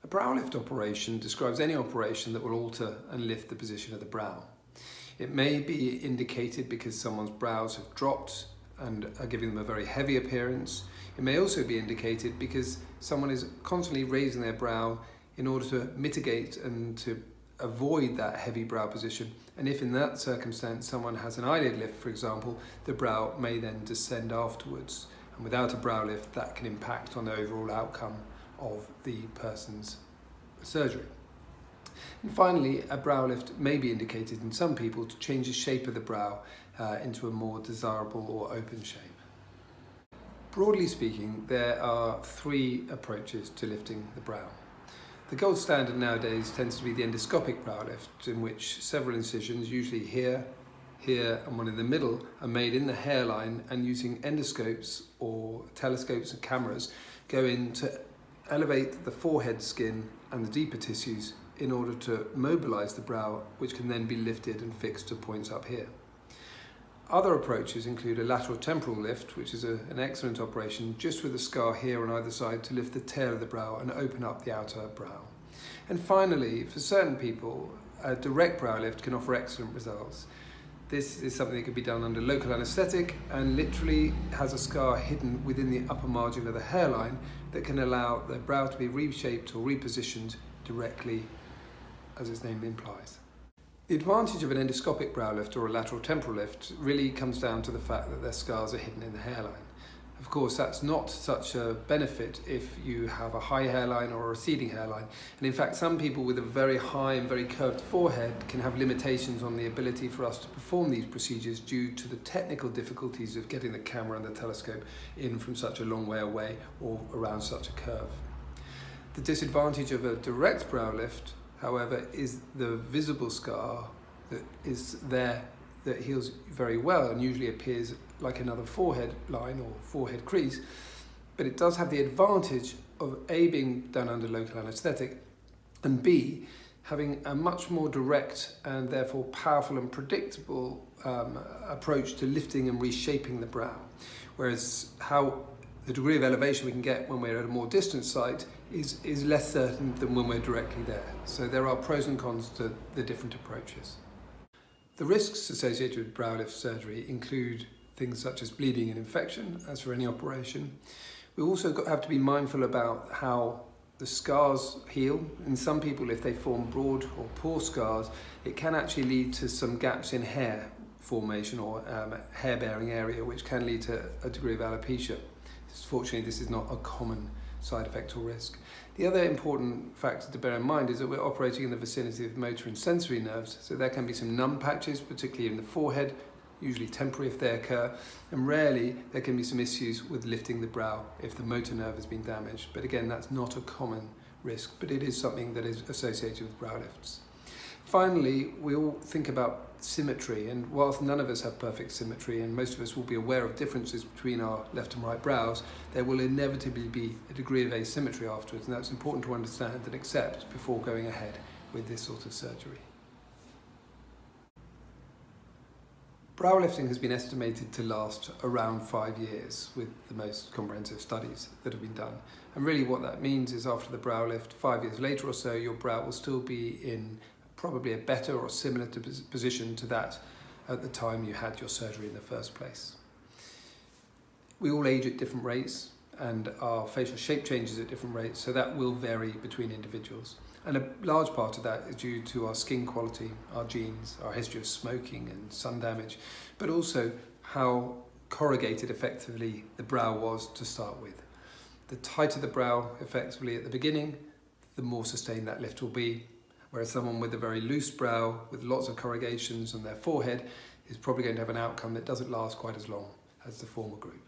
A brow lift operation describes any operation that will alter and lift the position of the brow. It may be indicated because someone's brows have dropped and are giving them a very heavy appearance. It may also be indicated because someone is constantly raising their brow in order to mitigate and to avoid that heavy brow position. And if in that circumstance someone has an eyelid lift, for example, the brow may then descend afterwards. And without a brow lift, that can impact on the overall outcome of the person's surgery. And finally, a brow lift may be indicated in some people to change the shape of the brow into a more desirable or open shape. Broadly speaking, there are three approaches to lifting the brow. The gold standard nowadays tends to be the endoscopic brow lift, in which several incisions, usually here, here and one in the middle, are made in the hairline, and using endoscopes or telescopes and cameras go in to elevate the forehead skin and the deeper tissues in order to mobilize the brow, which can then be lifted and fixed to points up here. Other approaches include a lateral temporal lift, which is an excellent operation just with a scar here on either side to lift the tail of the brow and open up the outer brow. And finally, for certain people, a direct brow lift can offer excellent results. This is something that can be done under local anaesthetic and literally has a scar hidden within the upper margin of the hairline that can allow the brow to be reshaped or repositioned directly, as its name implies. The advantage of an endoscopic brow lift or a lateral temporal lift really comes down to the fact that their scars are hidden in the hairline. Of course, that's not such a benefit if you have a high hairline or a receding hairline. And in fact, some people with a very high and very curved forehead can have limitations on the ability for us to perform these procedures due to the technical difficulties of getting the camera and the telescope in from such a long way away or around such a curve. The disadvantage of a direct brow lift, however, is the visible scar that is there that heals very well and usually appears like another forehead line or forehead crease, but it does have the advantage of A, being done under local anaesthetic, and B, having a much more direct and therefore powerful and predictable approach to lifting and reshaping the brow. Whereas how the degree of elevation we can get when we're at a more distant site is less certain than when we're directly there. So there are pros and cons to the different approaches. The risks associated with brow lift surgery include things such as bleeding and infection, as for any operation. We also have to be mindful about how the scars heal. In some people, if they form broad or poor scars, it can actually lead to some gaps in hair formation or hair-bearing area, which can lead to a degree of alopecia. Fortunately, this is not a common side effect or risk. The other important factor to bear in mind is that we're operating in the vicinity of motor and sensory nerves, so there can be some numb patches, particularly in the forehead, usually temporary if they occur, and rarely there can be some issues with lifting the brow if the motor nerve has been damaged. But again, that's not a common risk, but it is something that is associated with brow lifts. Finally, we all think about symmetry, and whilst none of us have perfect symmetry and most of us will be aware of differences between our left and right brows, there will inevitably be a degree of asymmetry afterwards, and that's important to understand and accept before going ahead with this sort of surgery. Brow lifting has been estimated to last around 5 years with the most comprehensive studies that have been done. And really what that means is after the brow lift, 5 years later or so, your brow will still be in probably a better or similar position to that at the time you had your surgery in the first place. We all age at different rates and our facial shape changes at different rates, so that will vary between individuals. And a large part of that is due to our skin quality, our genes, our history of smoking and sun damage, but also how corrugated effectively the brow was to start with. The tighter the brow effectively at the beginning, the more sustained that lift will be, whereas someone with a very loose brow with lots of corrugations on their forehead is probably going to have an outcome that doesn't last quite as long as the former group.